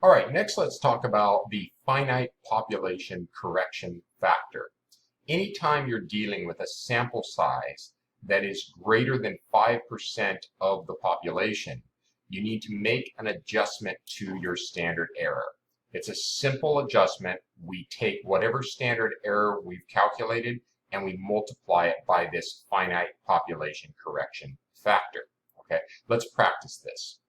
All right, next let's talk about the finite population correction factor. Anytime you're dealing with a sample size that is greater than 5% of the population, you need to make an adjustment to your standard error. It's a simple adjustment. We take whatever standard error we've calculated and we multiply it by this finite population correction factor. Okay, let's practice this.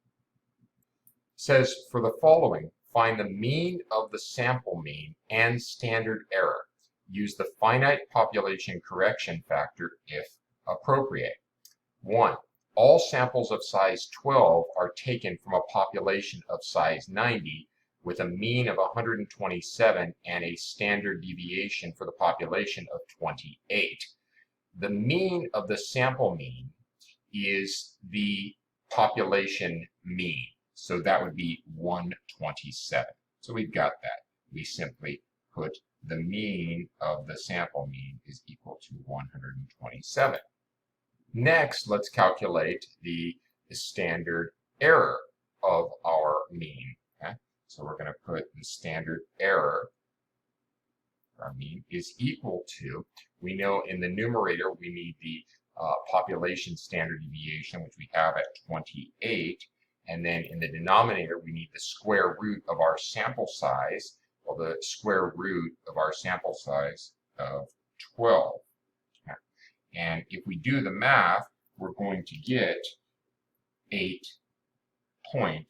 It says for the following, find the mean of the sample mean and standard error. Use the finite population correction factor if appropriate. 1. All samples of size 12 are taken from a population of size 90 with a mean of 127 and a standard deviation for the population of 28. The mean of the sample mean is the population mean. So that would be 127. So we've got that. We simply put the mean of the sample mean is equal to 127. Next, let's calculate the standard error of our mean. Okay? So we're going to put the standard error, our mean, is equal to, we know in the numerator we need the population standard deviation, which we have at 28. And then in the denominator, we need the square root of our sample size, well, the square root of our sample size of 12. Okay. And if we do the math, we're going to get 8.08.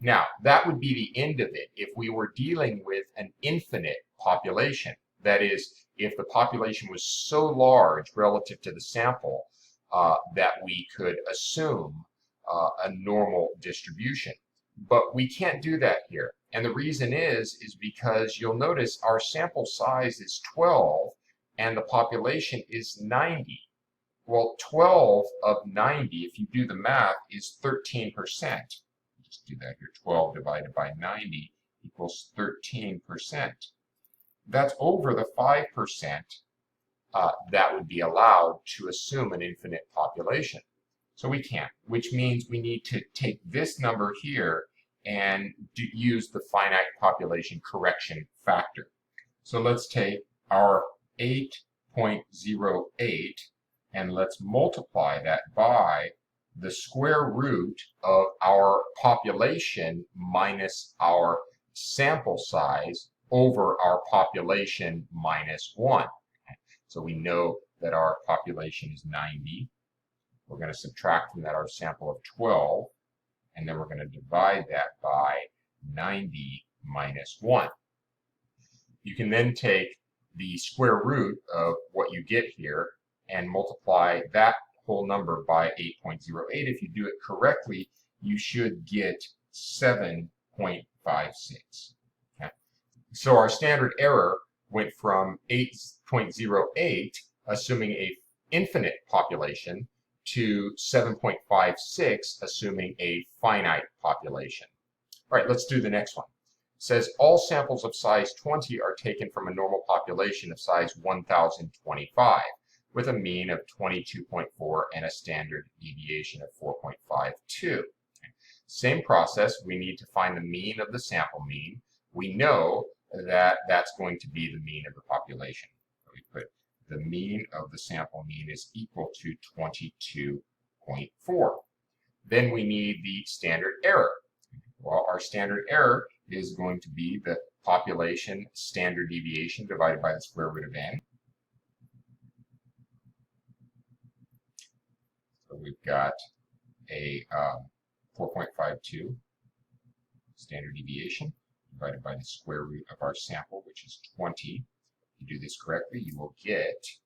Now, that would be the end of it if we were dealing with an infinite population. That is, if the population was so large relative to the sample that we could assume a normal distribution. But we can't do that here. And the reason is because you'll notice our sample size is 12 and the population is 90. Well, 12 of 90, if you do the math, is 13%. Just do that here. 12 divided by 90 equals 13%. That's over the 5% that would be allowed to assume an infinite population. So we can't, which means we need to take this number here and use the finite population correction factor. So let's take our 8.08 and let's multiply that by the square root of our population minus our sample size over our population minus 1. So we know that our population is 90. We're going to subtract from that our sample of 12, and then we're going to divide that by 90 minus 1. You can then take the square root of what you get here and multiply that whole number by 8.08. If you do it correctly, you should get 7.56. Okay? So our standard error went from 8.08, assuming a infinite population, to 7.56, assuming a finite population. All right, let's do the next one. It says all samples of size 20 are taken from a normal population of size 1025, with a mean of 22.4 and a standard deviation of 4.52. Same process, we need to find the mean of the sample mean. We know that that's going to be the mean of the population. So we put the mean of the sample mean is equal to 22.4. Then we need the standard error. Well, our standard error is going to be the population standard deviation divided by the square root of n. So we've got a 4.52 standard deviation divided by the square root of our sample, which is 20. If you do this correctly, you will get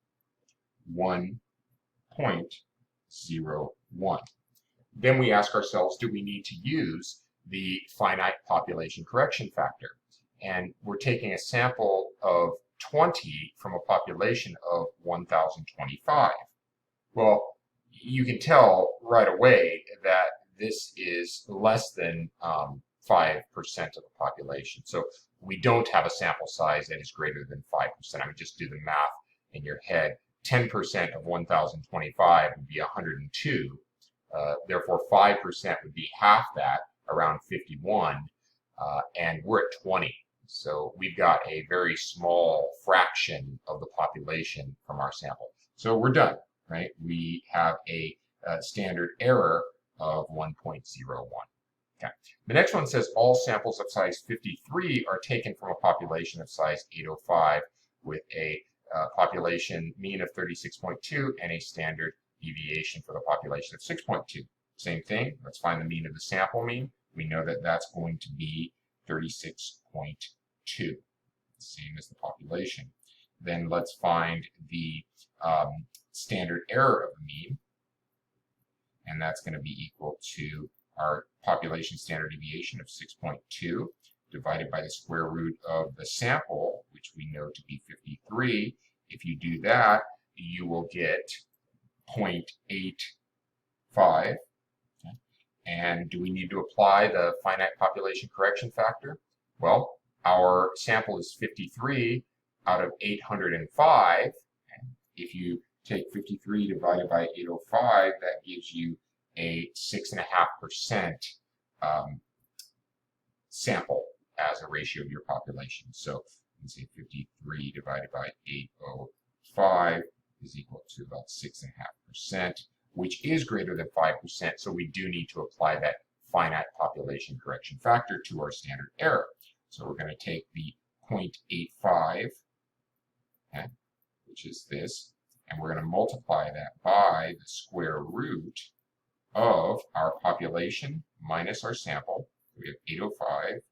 1.01. Then we ask ourselves, do we need to use the finite population correction factor? And we're taking a sample of 20 from a population of 1025. Well, you can tell right away that this is less than 5% of the population. So we don't have a sample size that is greater than 5%. I would just do the math in your head. 10% of 1025 would be 102. Therefore, 5% would be half that, around 51, and we're at 20. So we've got a very small fraction of the population from our sample. So we're done, right? We have a standard error of 1.01. Okay. The next one says all samples of size 53 are taken from a population of size 805 with a population mean of 36.2 and a standard deviation for the population of 6.2. Same thing, let's find the mean of the sample mean. We know that that's going to be 36.2, same as the population. Then let's find the standard error of the mean, and that's going to be equal to our population standard deviation of 6.2 divided by the square root of the sample, which we know to be 53. If you do that, you will get 0.85. Okay. And do we need to apply the finite population correction factor? Well, our sample is 53 out of 805. Okay. If you take 53 divided by 805, that gives you a 6.5% sample as a ratio of your population. So you can say 53 divided by 805 is equal to about 6.5%, which is greater than 5%. So we do need to apply that finite population correction factor to our standard error. So we're going to take the 0.85, okay, which is this, and we're going to multiply that by the square root of our population minus our sample. We have 805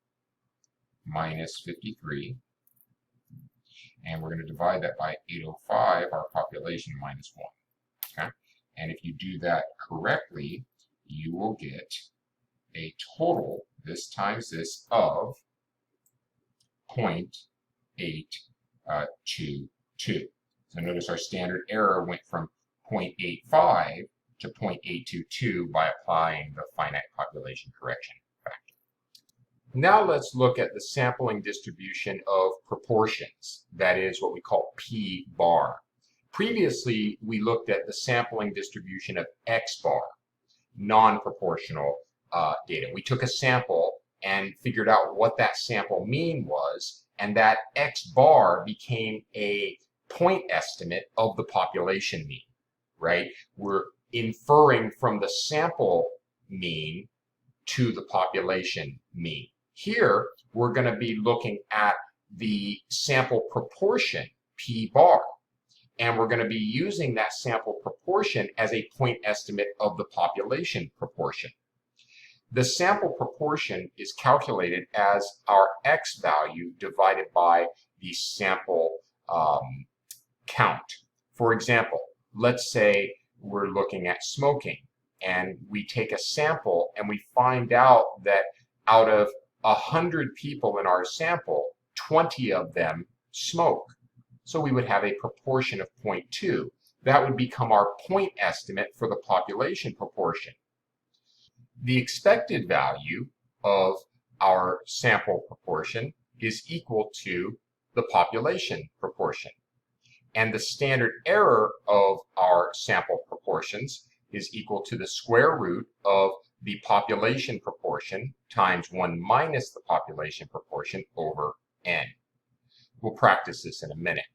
minus 53, and we're going to divide that by 805, our population minus 1. Okay? And if you do that correctly, you will get a total, this times this, of 0.822. So notice our standard error went from 0.85 to 0.822 by applying the finite population correction factor. Now let's look at the sampling distribution of proportions, that is what we call P bar. Previously, we looked at the sampling distribution of X bar, non-proportional data. We took a sample and figured out what that sample mean was, and that X bar became a point estimate of the population mean, right? We're inferring from the sample mean to the population mean. Here, we're going to be looking at the sample proportion, P bar, and we're going to be using that sample proportion as a point estimate of the population proportion. The sample proportion is calculated as our X value divided by the sample count. For example, let's say we're looking at smoking and we take a sample and we find out that out of 100 people in our sample, 20 of them smoke. So we would have a proportion of 0.2. That would become our point estimate for the population proportion. The expected value of our sample proportion is equal to the population proportion. And the standard error of our sample proportions is equal to the square root of the population proportion times 1 minus the population proportion over n. We'll practice this in a minute.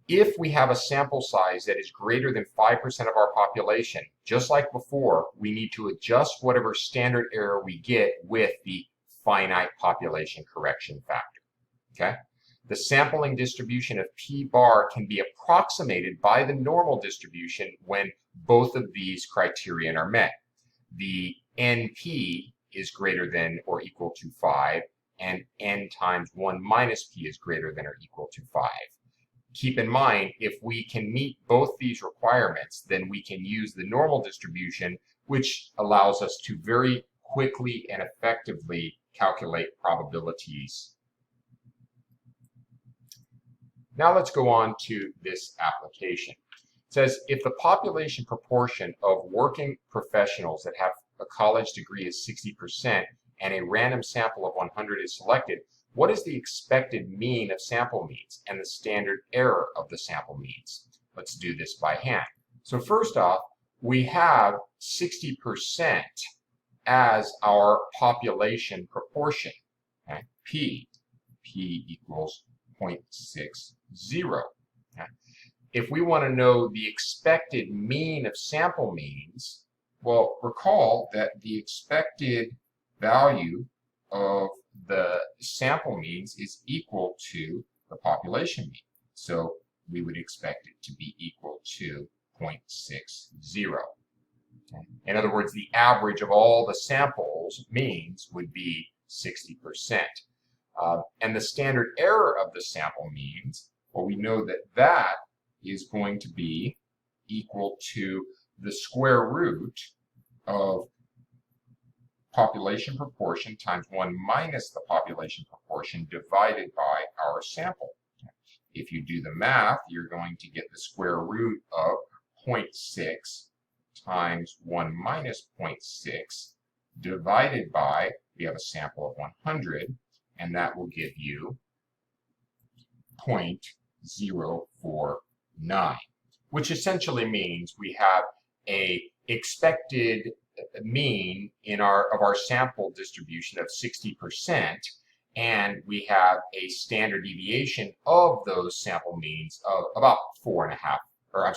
If we have a sample size that is greater than 5% of our population, just like before, we need to adjust whatever standard error we get with the finite population correction factor. Okay? The sampling distribution of P bar can be approximated by the normal distribution when both of these criterion are met. The NP is greater than or equal to 5, and n times 1 minus p is greater than or equal to 5. Keep in mind, if we can meet both these requirements, then we can use the normal distribution, which allows us to very quickly and effectively calculate probabilities. Now let's go on to this application. It says, if the population proportion of working professionals that have a college degree is 60% and a random sample of 100 is selected, what is the expected mean of sample means and the standard error of the sample means? Let's do this by hand. So first off, we have 60% as our population proportion. Okay? P equals 0.60. Okay? If we want to know the expected mean of sample means, well, recall that the expected value of the sample means is equal to the population mean. So we would expect it to be equal to 0.60. Okay? In other words, the average of all the samples means would be 60%. And the standard error of the sample means, well, we know that that is going to be equal to the square root of population proportion times 1 minus the population proportion divided by our sample. If you do the math, you're going to get the square root of 0.6 times 1 minus 0.6 divided by, we have a sample of 100, and that will give you 0.049, which essentially means we have a expected mean of our sample distribution of 60%, and we have a standard deviation of those sample means of about 4.9%. All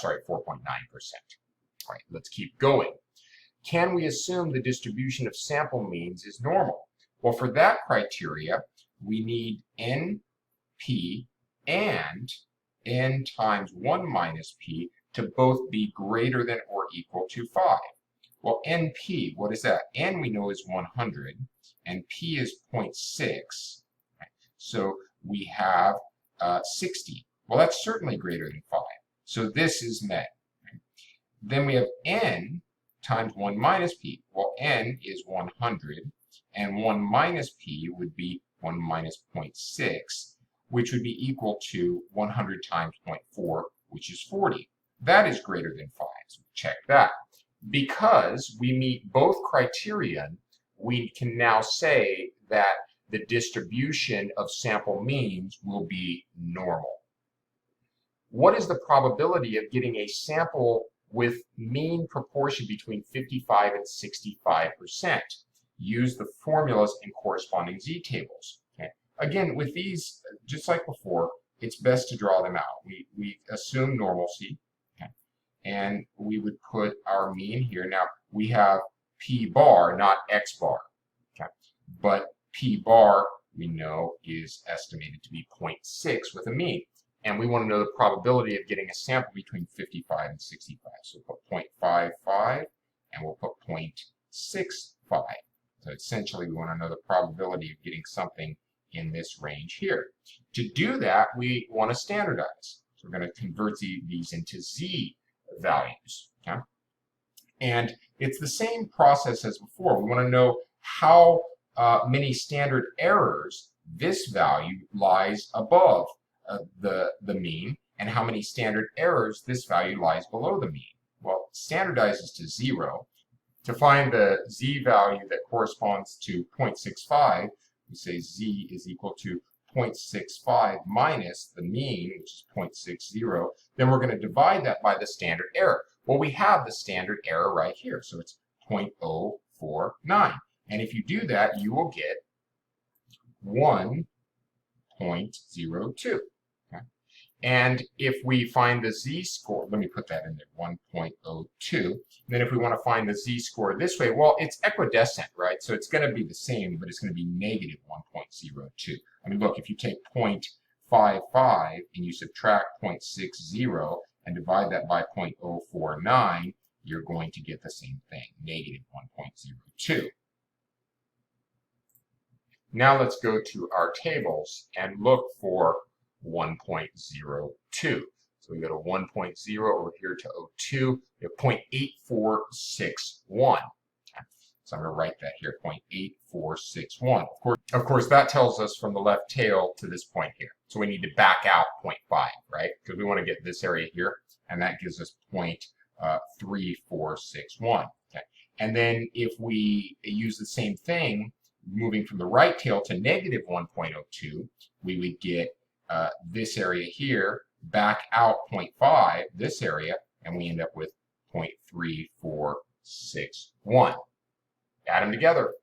right, let's keep going. Can we assume the distribution of sample means is normal? Well, for that criteria, we need NP and N times 1 minus P to both be greater than or equal to 5. Well, NP, what is that? N we know is 100, and P is 0.6. So we have 60. Well, that's certainly greater than 5. So this is met. Then we have N times 1 minus P. Well, N is 100, and 1 minus P would be 1 minus 0.6, which would be equal to 100 times 0.4, which is 40. That is greater than 5, so check that. Because we meet both criterion, we can now say that the distribution of sample means will be normal. What is the probability of getting a sample with mean proportion between 55 and 65%? Use the formulas in corresponding z-tables. Okay. Again, with these, just like before, it's best to draw them out. We assume normalcy, okay, and we would put our mean here. Now, we have P bar, not X bar, okay, but P bar, we know, is estimated to be 0.6 with a mean. And we want to know the probability of getting a sample between 55 and 65. So we'll put 0.55 and we'll put 0.65. So essentially we want to know the probability of getting something in this range here. To do that, we want to standardize. So we're going to convert these into z values. Okay? And it's the same process as before. We want to know how many standard errors this value lies above the mean, and how many standard errors this value lies below the mean. Well, standardizes to 0. To find the z value that corresponds to 0.65, we say z is equal to 0.65 minus the mean, which is 0.60. Then we're going to divide that by the standard error. Well, we have the standard error right here, so it's 0.049. And if you do that, you will get 1.02. Okay? And if we find the z-score, let me put that in there, 1.02. And then if we want to find the z-score this way, well, it's equidistant, right? So it's going to be the same, but it's going to be negative 1.02. I mean, look, if you take 0.55 and you subtract 0.60 and divide that by 0.049, you're going to get the same thing, negative 1.02. Now let's go to our tables and look for 1.02. So we go to 1.0 over here to 02, we have 0.8461. So I'm going to write that here, 0.8461. Of course, that tells us from the left tail to this point here. So we need to back out 0.5, right? Because we want to get this area here, and that gives us 0.3461. Okay. And then if we use the same thing, moving from the right tail to negative 1.02, we would get this area here, back out 0.5, this area, and we end up with 0.3461. Add them together.